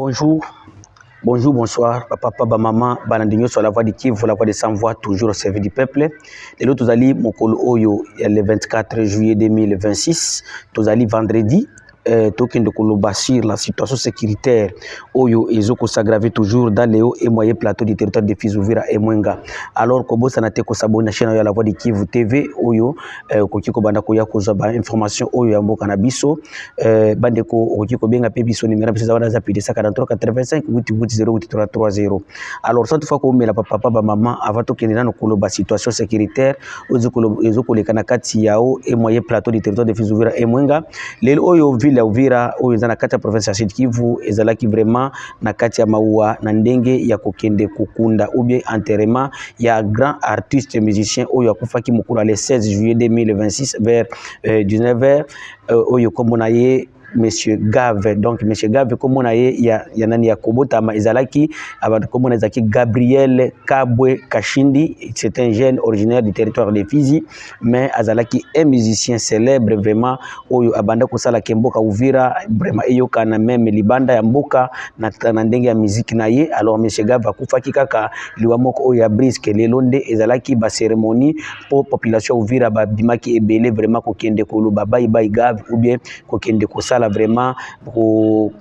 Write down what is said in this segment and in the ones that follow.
Bonjour, bonjour, bonsoir, papa, maman, banandinyo sur la voix de Kivu, la voix de sans voix, toujours au service du peuple. Et là, tous Mokolo Oyo, le 24 juillet 2026, tous vendredi. Token de Kolobashir, la situation sécuritaire Oyo Ezoko s'aggrave toujours dans les hauts et moyens plateaux du territoire de Fizouvira et Mwenga. Alors Kobo Sanate Kosabo na chaîne ya la voix de Kivu TV Oyo kokiko banda koya kozaba information Oyo ya mboka na biso bandeko kokiko benga pe biso numéro biso za zapide 43 85 08 Alors cette fois ko mela papa maman avant to kenina no koloba situation sécuritaire Ezoko lekana kati yao et moyens plateaux du territoire de Fizouvira et Mwenga lelo Oyo la Uvira oyo za na kati ya province ya Sud Kivu ezalaki vraiment na kati ya maua na ndenge ya kokende kukunda ou bien enterrement ya grand artiste musicien oyo akufaki mukula le 16 juillet 2026 vers 19h oyo komona ye Monsieur Gave, donc Monsieur Gave, comme on a ya nani ya Kobotama ezalaki abantu comme on a zaki Gabriel Kabwe Kashindi, c'est un jeune originaire du territoire de Fizi, mais azalaki un musicien célèbre vraiment oyo abanda kosala kemboka Uvira vraiment eyoka na même libanda ya mboka na ndenge ya musique na ye. Alors Monsieur Gave akufaki kaka liwa moko oyo ya Briske lelonde ezalaki ba cérémonie pour population Uvira ba bimaki ebele vraiment kokende koloba bye bye Gave ou bien kokende kosala vraiment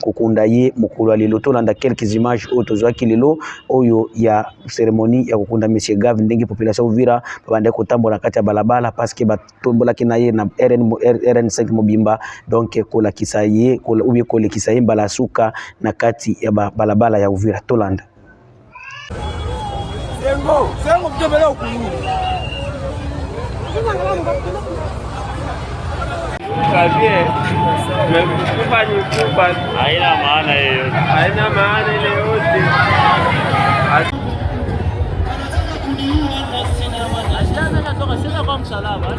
kokunda ye mokolo lelo tolanda quelques images otozwaki lelo oyo ya cérémonie ya kokunda Monsieur Gave ndenge population Uvira babande kotambola kati ya balabala parce que batombolaki na ye na RN5 mobimba donc kolakisa ye ou bien kolekisa ye mbala suka na kati ya balabala ya Uvira tolanda Sengo kutembelea huku Kavie, kufa ni kufa. Haina maana yoyote. Haina maana yoyote. Asiana katoka sina kwa msalaba.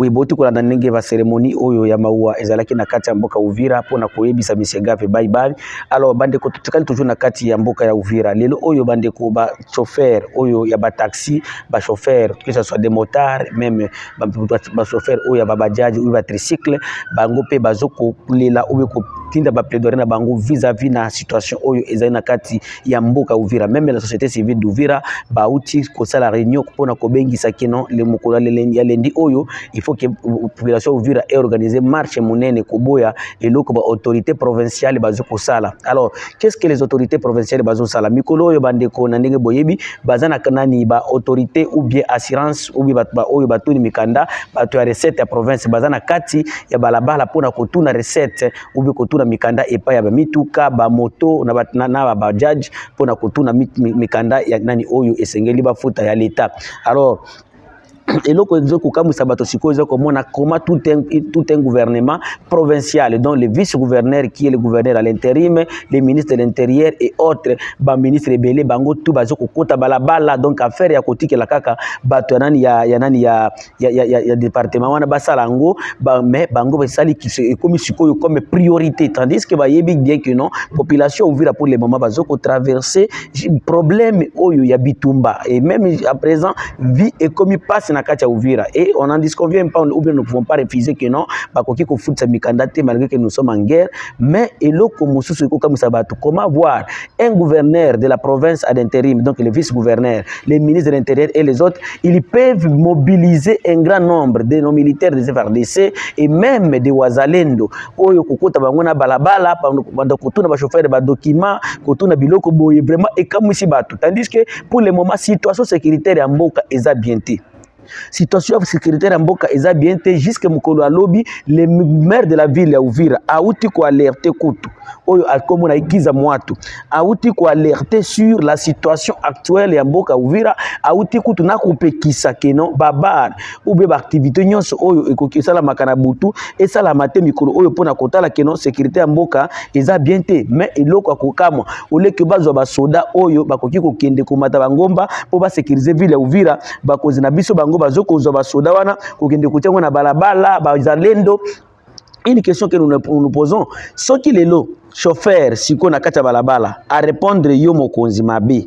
Oui, boti kolanda ndenge ba cérémonie oyo ya maua ezalaki na kati ya mboka Uvira pona koyebisa Monsieur Gave bye bye. Alors bande ko tutikali toujours na kati ya mboka ya Uvira lelo oyo bande ko ba chauffeur oyo ya ba taxi ba chauffeur que ce soit des motards même ba chauffeur oyo ya ba bajaji ou ba tricycle bango pe bazoko lela oyo ko tinda ba plaidoyer na bango vis-à-vis na situation oyo ezali na kati ya mboka Uvira. Même la société civile d'Uvira ba uti ko sala réunion pona ko bengisa kino le mokolo ya lendi oyo il faut que la population Uvira ait organisé marche monene koboya et loko ba autorité provinciale bazoko sala. Alors qu'est-ce que les autorités provinciales bazo sala mikolo yo bandeko na ndenge boyebi bazana kanani ba autorité ou bien assurance ou bien ba oyo batuni mikanda bato ya recette ya province bazana kati ya balabala pona kotuna recette ou bien kotuna mikanda epa ya mituka ba moto na ba bajaji pona kotuna mikanda ya nani oyo esengeli bafuta ya l'état. Alors et là, comment tout un gouvernement provincial, dont le vice-gouverneur qui est le gouverneur à l'intérim, les ministres de l'intérieur et autres, ministres rebelles, bango tout bazo kota balabala donc affaire ya kotike la kaka bato nani ya département wana basalango mais bango basali qui se comme sikoyo comme priorité tandis que ba yebi bien que non population ouvira pour le moment bazo ko traverser problème oyo ya bitumba et même à présent vie et comme passe na kati ya Uvira et on n'en disconvient pas ou bien nous ne pouvons pas refuser que non bakoki ko fout sa mikandate malgré que nous sommes en guerre mais eloko mususu ko comme ça bato comment voir un gouverneur de la province à l'intérim donc le vice-gouverneur les ministres de l'intérieur et les autres ils peuvent mobiliser un grand nombre de nos militaires des FARDC et même des wazalendo oyo kokota bango na balabala bando kotuna ba chauffeur ba document kotuna biloko boye vraiment et comme si bato tandis que pour le moment situation sécuritaire ya mboka eza bien té situation sécuritaire en Mboka eza bien té jusque mukolo a lobby le maire de la ville ya Uvira auti ko alerter kutu oyo akomona ikiza mwatu auti ko alerter sur la situation actuelle ya Mboka Uvira auti kutu na kopekisa keno babar ou be activité nyonso oyo ekokisala makana butu esala mate mikolo oyo pona kotala keno sécurité ya Mboka eza bien té mais eloko akokamwa oleke bazwa ba soda oyo bakoki kokende komata bangomba po ba sécuriser ville ya Uvira bakozi na biso bango bazokozwa ba soda wana kokende kutengo na balabala bazalendo une question que nous posons, ce qui est le chauffeur, si on a kacha balabala, à répondre yo mokonzi mabe,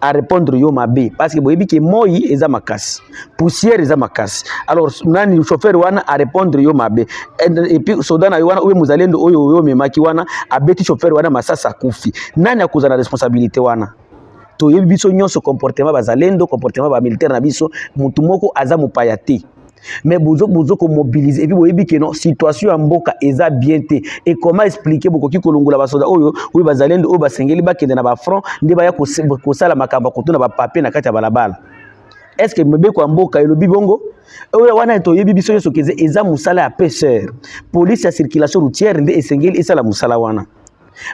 à répondre yo mabe, parce que boyebi que moi eza makasi, poussière eza makasi. Alors nani le chauffeur wana à répondre yo mabe, et puis sodana wana oyo muzalendo oyo memaki wana abeti chauffeur wana masasa kufi. Nani akoza na responsabilité wana? Toyebi biso nyonso comportement bazalendo, comportement ba militaire na biso, mutu moko aza mupaya te. Mais bozo ko mobiliser et puis boyebi que non situation ya mboka eza bien te. Et comment expliquer boko ki kolongola basoda oyo bazalendo oyo basengeli bakende na ba front nde baya ko sala makamba kotuna ba papier na kati ya balabala. Est-ce que mebeko ya mboka elobi bongo oyo wana toyebi biso nyonso keze eza musala ya pêcheur. Police ya circulation routière nde esengeli esala musala wana.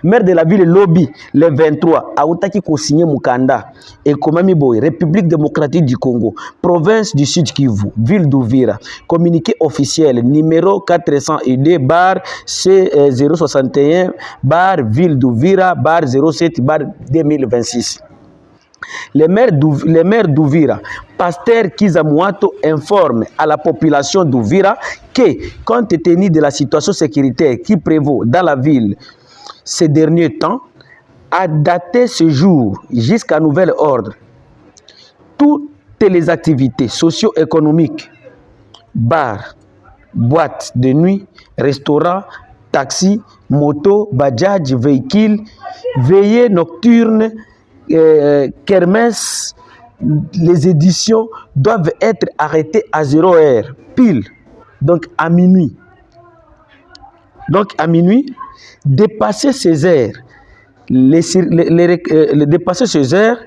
Maire de la ville lobby le 23 autaki ko signer mukanda et komami boy République démocratique du Congo, province du Sud Kivu, ville d'Uvira, communiqué officiel numéro 401-C061 ville d'Uvira 07 2026. Le maire d'Uvira, pasteur Kizamouato, informe à la population d'Uvira que, compte tenu de la situation sécuritaire qui prévaut dans la ville ces derniers temps, a daté ce jour jusqu'à nouvel ordre toutes les activités socio-économiques, bars, boîtes de nuit, restaurants, taxis, motos, bajaj, véhicules, veillées nocturnes, kermesse, les éditions doivent être arrêtées à 0 heure, pile, donc à minuit. Donc à minuit, dépasser ces heures, dépasser ces heures,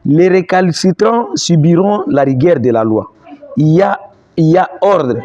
les récalcitrants subiront la rigueur de la loi. Il y a ordre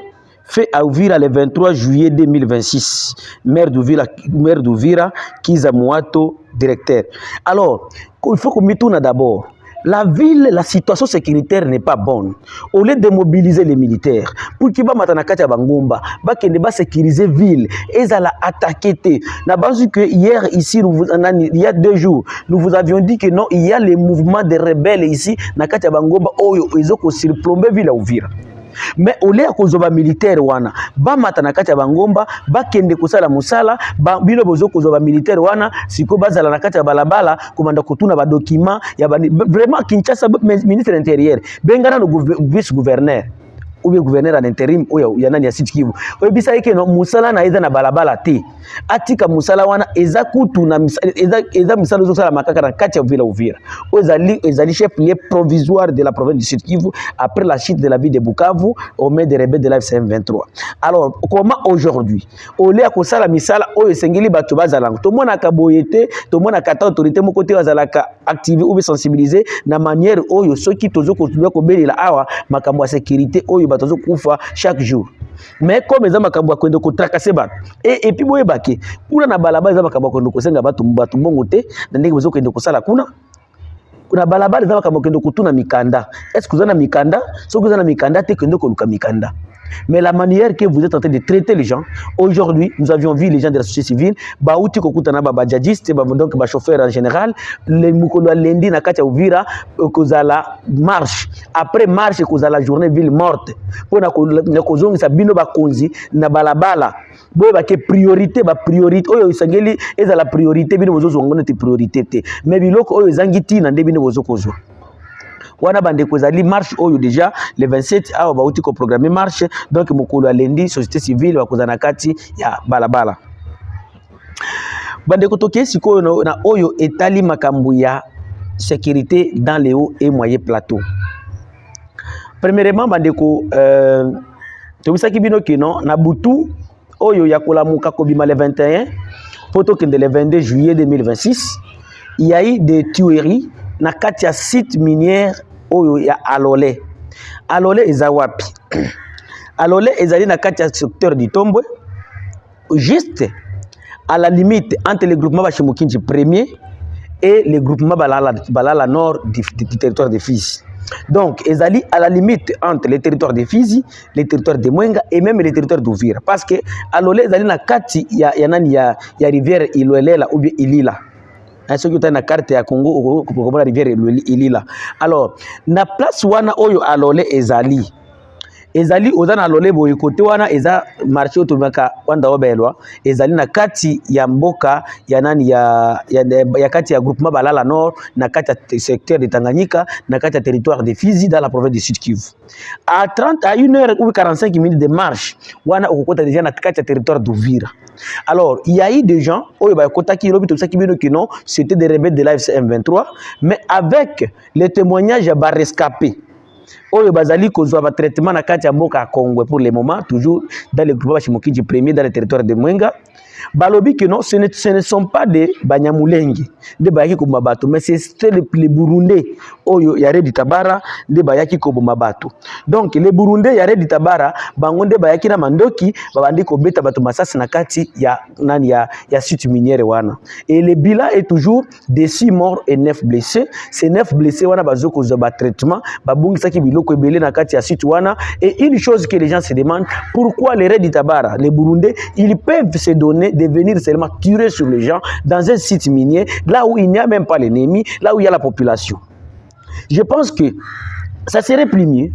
fait à Uvira le 23 juillet 2026. Maire d'Uvira, Kizamouato, directeur. Alors, il faut qu'on mette d'abord. La ville, la situation sécuritaire n'est pas bonne. Au lieu de mobiliser les militaires, pour qu'ils matanakati bangomba, bakende ba sécuriser ville, ils allaient attaquer. Na base que hier ici, il y a 2 jours, nous vous avions dit que non, il y a les mouvements de rebelles ici, nakati bangomba, oyo ils ont surplombé ville à Uvira. Mais au lieu de militaire wana ba matanakati bangomba bakende kusala musala ba bino bozo kozoba militaire wana siko bazala nakati ya balabala komanda kotuna ba document ya vraiment Kinshasa ministre intérieur bengana no vice gouverneur ou bien gouverneur en intérim oyo ya nani ya Sud Kivu oyo bisa yake no musala na eza na balabala te atika musala wana eza kutu na eza misala zo sala makaka na kati ya vila Uvira ezali chef lieu provisoire de la province du Sud Kivu après la chute de la ville de Bukavu au mai des rebelles de la FCM23. Alors comment aujourd'hui au lieu ko sala misala oyo sengeli bato bazala to mona ka boyete to mona ka autorité moko te bazala ka activer ou sensibiliser na manière oyo soki tozo ko belela awa makambo ya sécurité oyo batozo kufa chaque jour. Mais comme les makambo kwende ko tracasser bato et puis boye bake kuna na balabala za makambo kwende ko senga bato mbongo te ndenge bozo kwende ko sala kuna balabala za makambo kwende kutuna mikanda. Est-ce que vous avez mikanda? So vous avez mikanda te kwende ko luka mikanda. Mais la manière que vous êtes en train de traiter les gens, aujourd'hui, nous avions vu les gens de la société civile, baouti kokutana ba bajadiste, donc ba chauffeur en général, les mukolo lundi na katia Uvira, kozala marche. Après marche kozala journée ville morte. Pour na kozongi sa bino ba konzi na balabala. Boye ba ke priorité oyo isangeli eza la priorité bino bozo ngona te priorité te. Mais biloko oyo zangiti na nde bino bozo kozo. Wana bande kozali marche oyo déjà le 27 awa bauti ko programmer marche donc mokolo ya lundi société civile bakozana kati ya balabala bande kotoke siko na oyo etali makambu ya sécurité dans les hauts et moyens plateaux. Premièrement bande ko tobisaki bino kino na butu oyo ya kolamuka kobima le 21 poto kende le 22 juillet 2026 il y a eu des tueries na kati ya site minière oyo ya Alolé. Alolé eza wapi? Alolé ezali na kati ya secteur du Tombwe, juste à la limite entre le groupement Bachemukinji premier et le groupement Balala Nord du territoire de Fizi. Donc ezali à la limite entre le territoire de Fizi, le territoire de Mwenga et même le territoire d'Uvira. Parce que Alolé ezali na kati ya rivière Iloelela ou bien Ilila. Ce qui est na carte ya Congo pour la rivière Ilila. Alors, na place wana oyo Alolé ezali. ezali ozana lole boye côté wana eza marché otomaka wanda obelwa ezali na kati ya mboka ya nani ya kati ya groupement Balala Nord na kati ya secteur de Tanganyika na kati ya territoire de Fizi dans la province du Sud Kivu. À 1h ou 45 minutes de marche wana okokota déjà na kati ya territoire d'Uvira. Alors, il y a eu des gens, c'était des rebelles de l'AFC M23, mais avec les témoignages à rescapés, oyo bazali kozwa ba traitement na kati ya mboka Congo pour le moment, toujours dans le groupe Bashimokiji premier dans le territoire de Mwenga. Balobi que non, ce ne sont pas des Banyamulenge, des Bayaki Komabato, mais c'est les Burundais, Oyo Yare di Tabara, des Bayaki Komabato. Donc les Burundais Yare di Tabara, Bangonde Bayaki na Mandoki, Babandi Kobeta Bato Masas Nakati, ya site minière wana. Et le bilan est toujours de 6 morts et 9 blessés. Ces 9 blessés wana bazoko zoba traitement, babungi saki biloko ebele nakati ya site wana. Et une chose que les gens se demandent, pourquoi les Yare di Tabara, les Burundais, ils peuvent se donner de venir seulement tirer sur les gens dans un site minier, là où il n'y a même pas l'ennemi, là où il y a la population. Je pense que ça serait plus mieux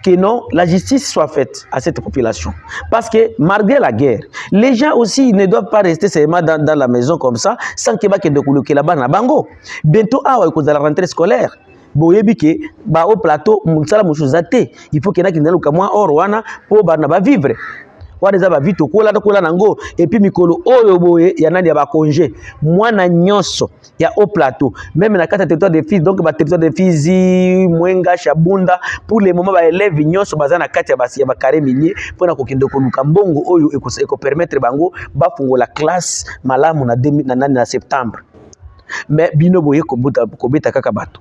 que non, la justice soit faite à cette population. Parce que malgré la guerre, les gens aussi ne doivent pas rester seulement dans la maison comme ça, sans qu'il y ait de là-bas na bango. Bientôt, à la rentrée scolaire, boyebi ke ba au plateau, il faut qu'il y ait un moins or wana pour vivre. Wadeza ba vite kola nango et puis mikolo oyo boye ya nani ya ba congé mwana nyonso ya au plateau même na kata territoire de Fizi donc ba territoire de Fizi Mwenga Shabunda pour le moment ba élèves nyonso bazana kati ya ba carré minier pona kokende koluka mbongo oyo eko permettre bango ba fungola classe malamu na septembre mais bino boye kobeta kaka bato.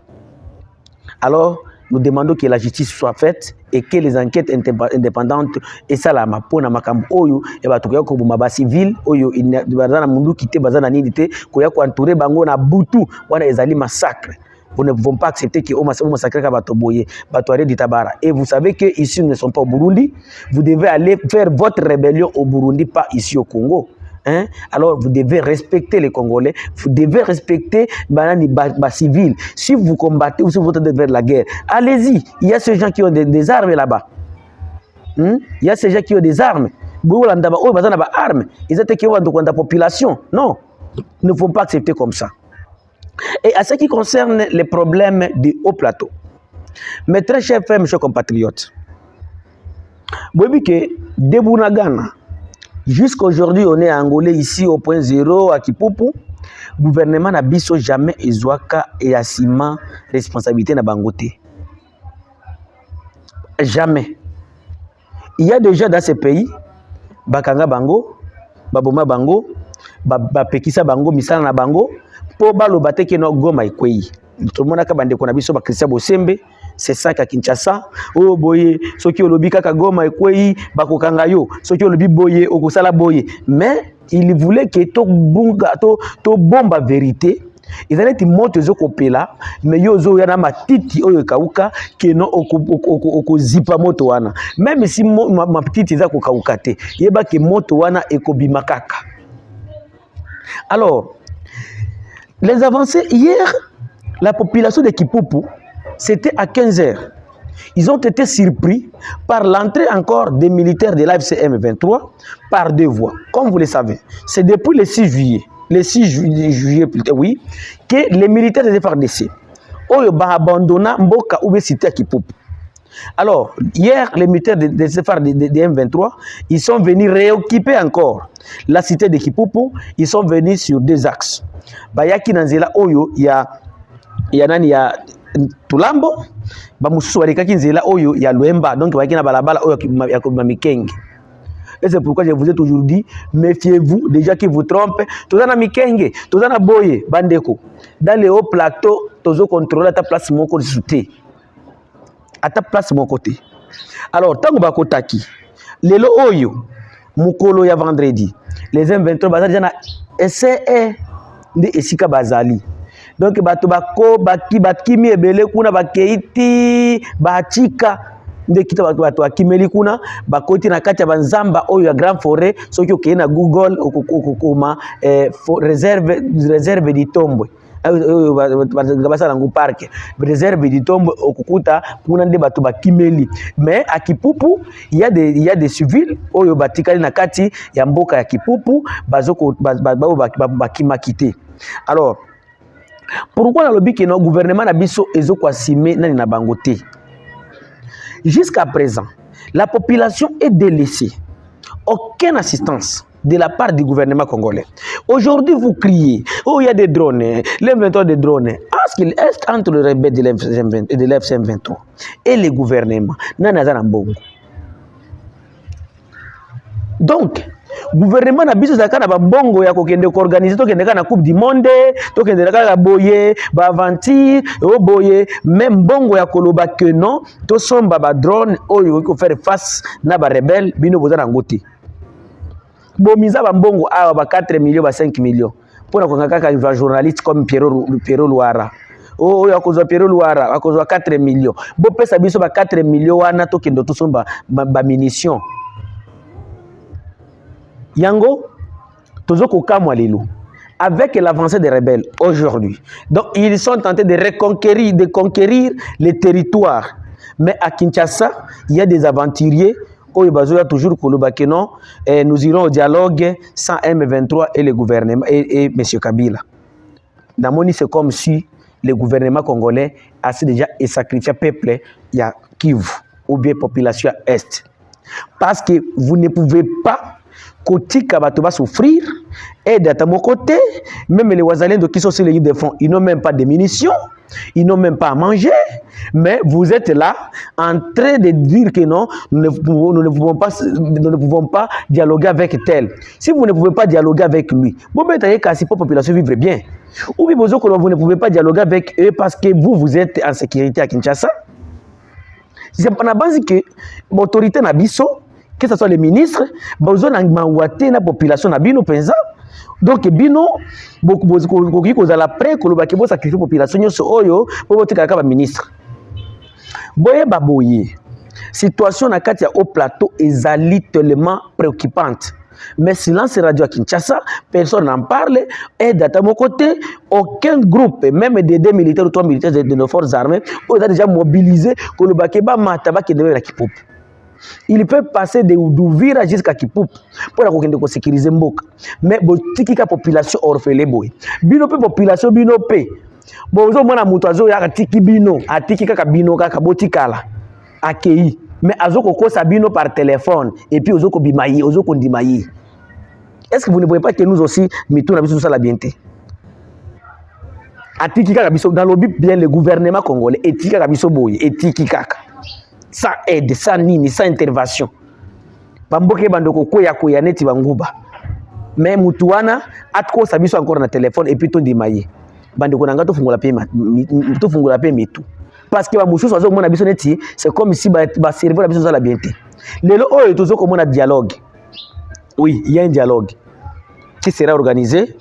Alors nous demandons que la justice soit faite et que les enquêtes indépendantes et ça la mapona makambo oyo et batuko yako bumaba civil oyo bazana mundu kité bazana nini té koya ko entourer bango na butu wana ezali massacre. Vous ne pouvez pas accepter que au massacre ka bato boye bato Yare di Tabara. Et vous savez que ici nous ne sommes pas au Burundi, vous devez aller faire votre rébellion au Burundi, pas ici au Congo. Hein? Alors vous devez respecter les Congolais, vous devez respecter les civils. Si vous combattez ou si vous êtes vers la guerre, allez-y. Il y a ces gens qui ont des armes là-bas. Il y a ces gens qui ont des armes. Ils ont des armes. Ils ont des la population. Non, il ne faut pas accepter comme ça. Et à ce qui concerne les problèmes du haut plateau, mes très chers frères, mes chers compatriotes, vous voyez que Debunagana, jusqu'aujourd'hui, on est angolais ici au point zéro à Kipupu. Gouvernement n'a biso jamais ezwaka et assima responsabilité na bangote. Jamais. Il y a des gens dans ces pays, bakanga bango, baboma bango, bapekisa bango, misala na bango, po balobate ke no goma ikwei. Tout le monde a kabande kona biso ba Christian Bosembe. C'est ça qu'à Kinshasa. Oh boye, ceux qui ont le bika kagoma et kwei, bakokanga yo, ceux qui ont le biboye, okosala boye. Mais il voulait que to bomba vérité. Ils allaient te montrer zo kopela, mais yo zo yana matiti oyo kauka que non oko zipa moto wana. Même si ma petite za ko kauka te, yeba ke moto wana ekobima kaka. Alors, les avancées hier, la population de Kipupu, c'était à 15h. Ils ont été surpris par l'entrée encore des militaires de l'AFC M23 par 2 voies. Comme vous le savez, c'est depuis le 6 juillet, plutôt, oui, que les militaires de FARDC ont abandonné Mboka ou cité à Kipupu. Alors, hier, les militaires de M23, ils sont venus réoccuper encore la cité de Kipupu. Ils sont venus sur 2 axes. Bayaki Nanzela Oyo, il y a Tulambo, bamususu walikaki nzela oyo ya Luemba, donc waki na balabala oyo ya Mikenge. Et c'est pourquoi je vous ai toujours dit, méfiez-vous déjà qui vous trompe. Tozana Mikenge, tozana Boye, Bandeko. Dans les hauts plateaux, tozo contrôler ta place mon côté souté. À ta place mon côté. Alors, tango bakotaki, lelo oyo, mukolo ya vendredi, les M23 bazali na SCE de Esika Bazali. Donc bato bako bakimi ebele kuna bakeiti bachika nde kita bato akimeli kuna bakoti na kati ya banzamba oyo ya Grand Forêt soki okei na Google okoma réserve d'Itombwe basa langu parc réserve d'Itombo okukuta kuna nde bato bakimeli mais à Kipupu il y a des civils oyo batikali na kati ya mboka ya Kipupu bazoko bakimakite. Alors pourquoi dans le but que notre gouvernement na biso ezoko asime nani na bangote? Jusqu'à présent, la population est délaissée. Aucune assistance de la part du gouvernement congolais. Aujourd'hui, vous criez, oh, il y a des drones, l'inventeur des drones. Est-ce qu'il est entre le rebelle de l'F-23 et le gouvernement? Donc, gouvernement na biso zakana ba bongo ya kokende ko organiser to kende kana coupe du monde to kende ka boye ba aventure o boye même bongo ya koloba que non to somba ba drone oyo ko faire face na ba rebelle bino bozana ngoti bomiza ba mbongo awa ba 4 millions ba 5 millions pona ko ngaka ka journaliste comme Pierrot Luara oyo akozwa Pierrot Luara akozwa 4 millions bo pesa biso ba 4 millions wana to kende to somba ba munitions. Yango, tozoko kamwa lelo. Avec l'avancée des rebelles aujourd'hui, donc ils sont tentés de conquérir les territoires. Mais à Kinshasa, il y a des aventuriers. Toujours non, nous irons au dialogue sans M23 et le gouvernement et M. Kabila. Namoni, c'est comme si le gouvernement congolais a déjà sacrifié le peuple ya Kivu ou bien population est. Parce que vous ne pouvez pas Kotika va souffrir, aide à mon côté, même les Wazalendo qui sont sur les lignes de front, ils n'ont même pas de munitions, ils n'ont même pas à manger, mais vous êtes là en train de dire que non, nous ne pouvons pas dialoguer avec tel. Si vous ne pouvez pas dialoguer avec lui, vous mettez qu'à si la population vivre bien. Ou bien vous ne pouvez pas dialoguer avec eux parce que vous êtes en sécurité à Kinshasa. C'est pas la base que l'autorité n'a biso, que ce soit les ministres, besoin de la population na bino penza. Donc bino beaucoup cause la pré que le bako sacrifier population nyoso oyo pour voter kaka ba ministre. Boye baboye. Situation na kati ya au plateau est tellement préoccupante. Mais silence radio à Kinshasa, personne n'en parle. Et de mon côté, aucun groupe, même des 2 militaires ou 3 militaires de nos forces armées, ont déjà mobilisé que le Bakeba Mataba qui devait la Kipoup. Il peut passer de Douvira jusqu'à Kipoup pour sécuriser Mboka. Mais si la population orphelée, bino pe population bino pe. Bozo mona mutazo ya tiki bino, atiki kaka bino kaka botikala. Akei. Mais azoko ko sabino par téléphone et puis ozoko bimayi, ozoko ndimayi. Est-ce que vous ne voyez pas que nous aussi mettons la biso ça la bienté? Atiki kaka biso dans le but bien le gouvernement congolais etiki kaka biso boye, etiki kaka. Sans aide, sans nini, sans intervention. Bamboke bandoko koya koya neti banguba. Mais mutuana atko sabiso encore na téléphone et puis to ndimayi. Bandeko nanga to fungula pe mitu. Parce que c'est comme si va servir la mission à la bienté. Lelo oyo tozo comme un dialogue. Oui, il y a un dialogue qui sera organisé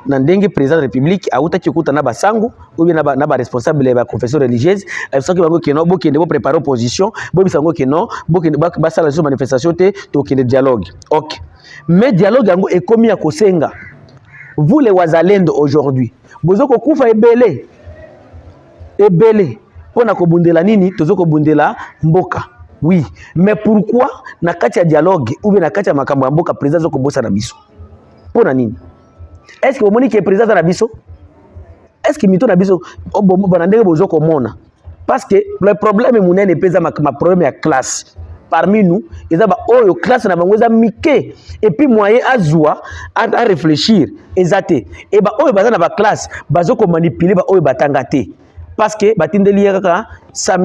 dans le président de la République a outa kikuta na basangu ou bien na ba responsable de la confession religieuse parce que bango ke no bokende bo préparer opposition bo bisango ke no bokende ba sala sur manifestation te to ke dialogue. OK. Mais dialogue yango est commis à kosenga. Vous les Wazalendo aujourd'hui, bozoko kufa ebele. Ebele. Pona ko bundela nini tozo ko bundela mboka. Oui, mais pourquoi na kati ya dialogue ou bien na kati ya makambo ya mboka président zo ko bossa na biso? Pona nini? Est-ce que vous monique président na biso? Est-ce que mito na biso obomo banandenge bozo ko mona? Parce que le problème est munene pesa ma problème ya classe. Parmi nous, ils ont oyo classe na bango za mike et puis moyen azwa à réfléchir exacté. Et ba oyo baza na ba classe bazo ko manipuler ba oyo batanga te. Parce que batindeli kaka 100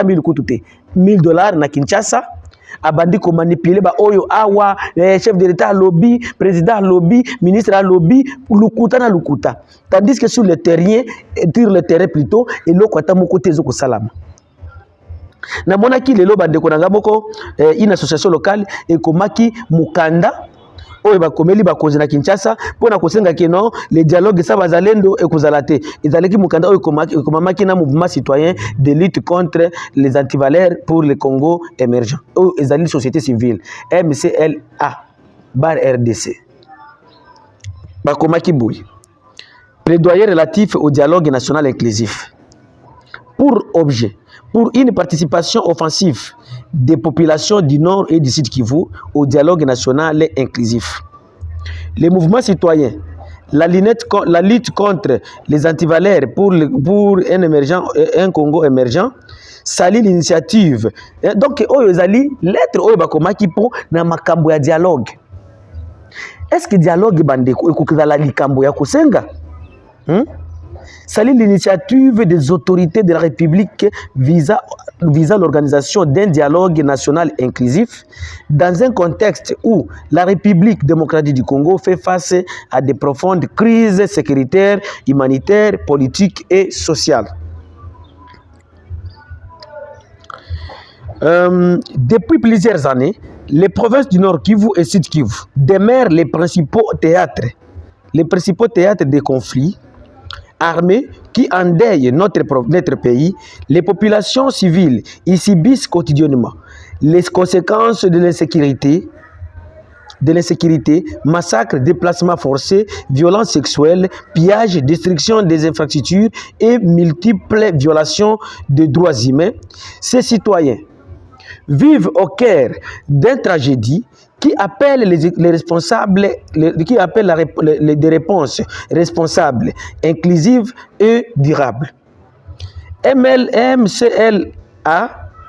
000 kutute $1000 na Kinshasa abandi ko manipuler ba oyo awa chef de l'état lobby président lobby ministre lobby lukuta na lukuta tandis que sur le terrain plutôt et lokota moko tezo ko salama na monaki lelo bandeko nanga moko une association locale et komaki mukanda oyo bakomeli bakonzi na Kinshasa pona kosenga keno le dialogue sa bazalendo ekozalate ezaleki mukanda oyo komamaki na mouvement citoyen de lutte contre les antivaleurs pour le Congo émergent oyo ezali société civile MCLA bar RDC bakomaki boy plaidoyer relatif au dialogue national inclusif. Pour objet, pour une participation offensive des populations du Nord et du Sud Kivu au dialogue national inclusif. Les mouvements citoyens, la lutte contre les antivaleurs pour un Congo émergent, salue l'initiative. Donc, Oyozali, lettre Oyobakomaki pour na makambo ya dialogue. Est-ce que dialogue bandeko ekokizala likambo ya kosenga? Salue l'initiative des autorités de la République visant l'organisation d'un dialogue national inclusif dans un contexte où la République démocratique du Congo fait face à de profondes crises sécuritaires, humanitaires, politiques et sociales. Depuis plusieurs années, les provinces du Nord Kivu et Sud Kivu demeurent les principaux théâtres des conflits armés qui endeuillent notre pays. Les populations civiles y subissent quotidiennement les conséquences de l'insécurité, massacres, déplacements forcés, violences sexuelles, pillages, destruction des infrastructures et multiples violations des droits humains. Ces citoyens vivent au cœur d'une tragédie qui appelle les responsables, des réponses responsables, inclusives et durables. MCLA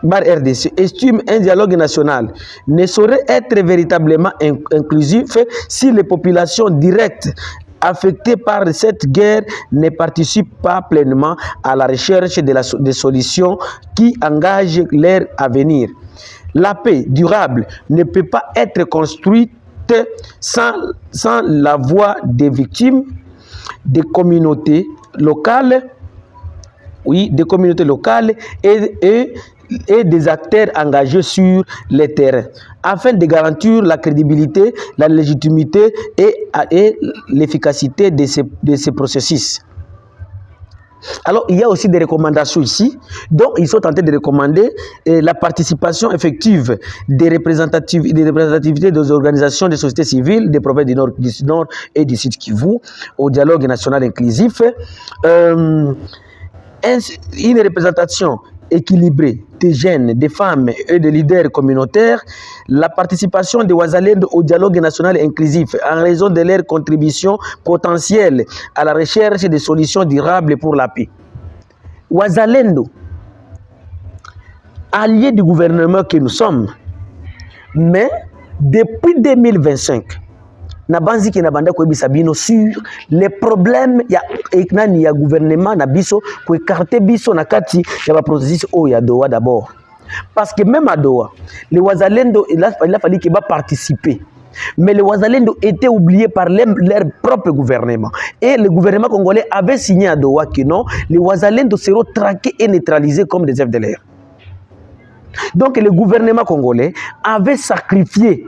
RDC estime un dialogue national ne saurait être véritablement inclusif si les populations directes affectés par cette guerre ne participent pas pleinement à la recherche des solutions qui engagent leur avenir. La paix durable ne peut pas être construite sans la voix des victimes, des communautés locales, et des acteurs engagés sur les terrains, afin de garantir la crédibilité, la légitimité et l'efficacité de ces processus. Alors, il y a aussi des recommandations ici, dont ils sont tentés de recommander la participation effective des représentativités des organisations de société civile des provinces du Nord et du Sud Kivu au dialogue national inclusif, une représentation équilibrée des jeunes, des femmes et des leaders communautaires, la participation des Wazalendo au dialogue national inclusif en raison de leur contribution potentielle à la recherche des solutions durables pour la paix. Wazalendo, alliés du gouvernement que nous sommes, mais depuis 2025, nabanzi ki nabanda ko ebisa bino sur les problèmes ya eknani ya gouvernement na biso ko écarter biso na kati ya ba processus o ya Doha d'abord, parce que même à Doha les Wazalendo il a fallu qu'ils participer, mais les Wazalendo étaient oubliés par leur propre gouvernement, et le gouvernement congolais avait signé à Doha que non, les Wazalendo seront traqués et neutralisés comme des œufs de l'air. Donc le gouvernement congolais avait sacrifié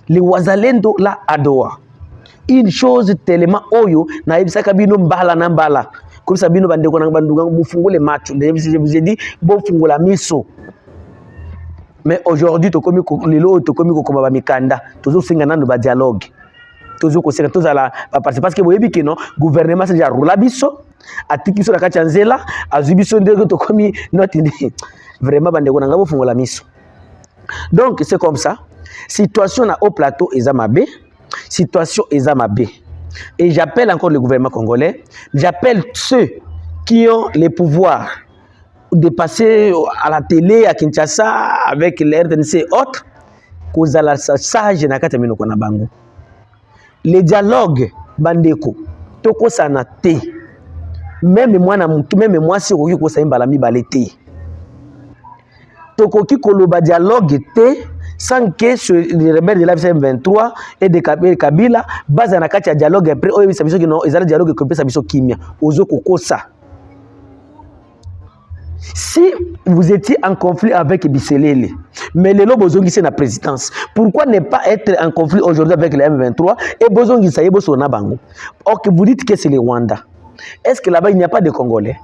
les Wazalendo là à Doha. Une chose tellement oyo na ebisaka bino mbala na mbala. Comme ça bino bandeko na banduga mufungole macho. Je vous ai dit bon fungola miso. Mais aujourd'hui to komi lelo to komi ko koma mikanda. Tozo singa nando ba dialogue. Tozo ko seka toza la participer parce que boyebi que non gouvernement c'est déjà roula biso. Atiki so na kati nzela azubiso ndeko to komi not vraiment bandeko na ngabo fungola miso. Donc c'est comme ça. Situation na haut plateau Ezamabe, situation Ezamabe. Et j'appelle encore le gouvernement congolais, j'appelle ceux qui ont les pouvoirs de passer à la télé à Kinshasa avec les RDNC et autres, kozala sage na kati mino kona bango. Les dialogues bandeko toko sana te. Même moi si oki ko saimba la mibale te. Toko ki koloba dialogue te. Sans que les rebelles de la M23 et de Kabila basent na kati ya dialogue après oyo bisa biso kino ezala dialogue ko pesa biso kimia ozo kokosa. Si vous étiez en conflit avec Biselele, mais le bozongi c'est la présidence, pourquoi ne pas être en conflit aujourd'hui avec le M23 et bozongi ça yebo sona bango? Ok, vous dites que c'est le Rwanda. Est-ce que là-bas il n'y a pas de Congolais?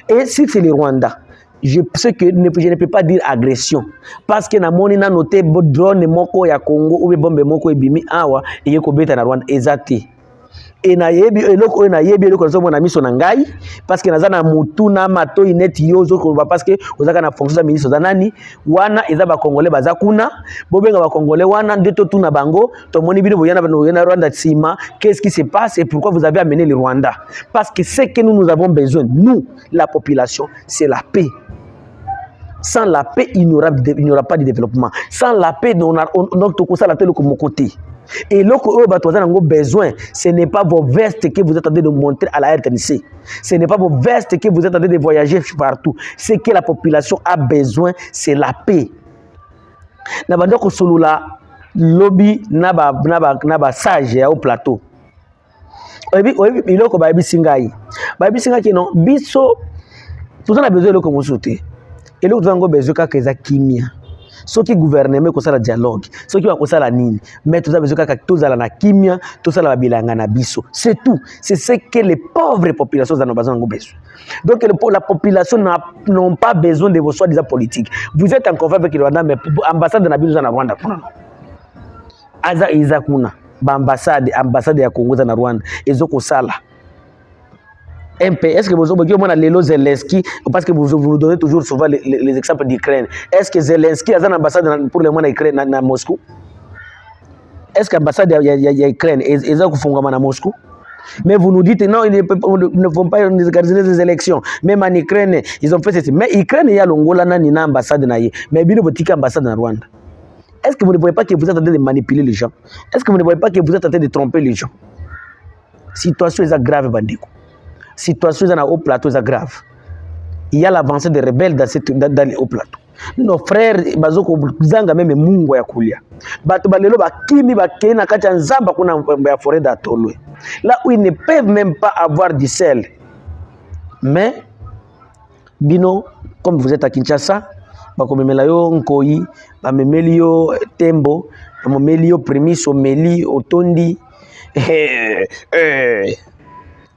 Et si c'est le Rwanda, je sais que je ne peux pas dire agression parce que na moni na noté drone moko ya Congo ou bombe moko ebimi awa et ko beta na Rwanda ezati. et na yebi eloko oyo na yebi eloko nazo mona miso na ngai parce que naza na mutu na mato ineti yozo ko parce que ozaka na fonction za ministre za nani wana eza ba congolais baza kuna bobenga ba congolais wana ndeto tu na bango to moni bino boyana na Rwanda tsima qu'est-ce qui se passe et pourquoi vous avez amené le Rwanda parce que ce que nous avons besoin nous la population c'est la paix. Sans la paix, il n'y aura pas de développement. Sans la paix, on a comme côté. Et là, vous avez besoin, ce n'est pas vos vestes que vous êtes en train de montrer à la RTNC. Ce n'est pas vos vestes que vous êtes en train de voyager partout. Ce que la population a besoin, c'est la paix. Nabandoko solula lobby naba sage au plateau. Iloko ba bisingai. Ba bisingai ki non biso tout a besoin de ko mosuté. Et là, vous avez besoin de faire kimia. Ceux qui gouvernent, ko sala dialogue. Ceux qui va kosala nini. Mais tout ça besoin de tozala na kimia, tozala bilanga na biso. C'est tout. C'est ce que les pauvres populations ont besoin. Donc la population n'ont pas besoin de vos soi-disant politiques. Vous êtes en conflit avec le Rwanda, mais l'ambassade de Nabil na Rwanda. Aza Izakuna, ambassade ya Congo na Rwanda, ezoko sala. MP, est-ce que vous avez Lelo Zelensky, parce que vous donnez toujours souvent les exemples d'Ukraine. Est-ce que Zelensky a une ambassade pour le moment en Ukraine à Moscou? Est-ce que l'ambassade de Ukraine est à Moscou? Mais vous nous dites non, ils ne vont pas organiser des élections. Même en Ukraine, ils ont fait ceci. Mais Ukraine, il y a l'Angola, il y a une ambassade. Mais il y a une ambassade en Rwanda. Est-ce que vous ne voyez pas que vous êtes en train de manipuler les gens? Est-ce que vous ne voyez pas que vous êtes en train de tromper les gens? Situation est grave, Bandeko. Situation dans le haut plateau est grave. Il y a l'avancée des rebelles dans le haut plateau. Nos frères, bazoko zanga même mungu ya kulia. Bato balelo ba kimi ba kena kati nzamba kuna ya forêt d'Atolwe. Là où ils ne peuvent même pas avoir du sel. Mais bino comme vous êtes à Kinshasa, ba komemela yo Nkoyi, ba memeli yo Tembo, ba memeli yo Primiso Meli Otondi.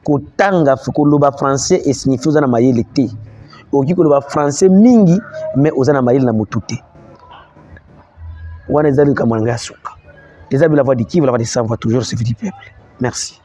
Kotanga koloba français et signifie ozana mayele te. Oki koloba français mingi mais ozana mayele na motute. Wana ezali kamanga suka. Les amis la voix du Kivu, la voix des sans voix toujours c'est du peuple. Merci.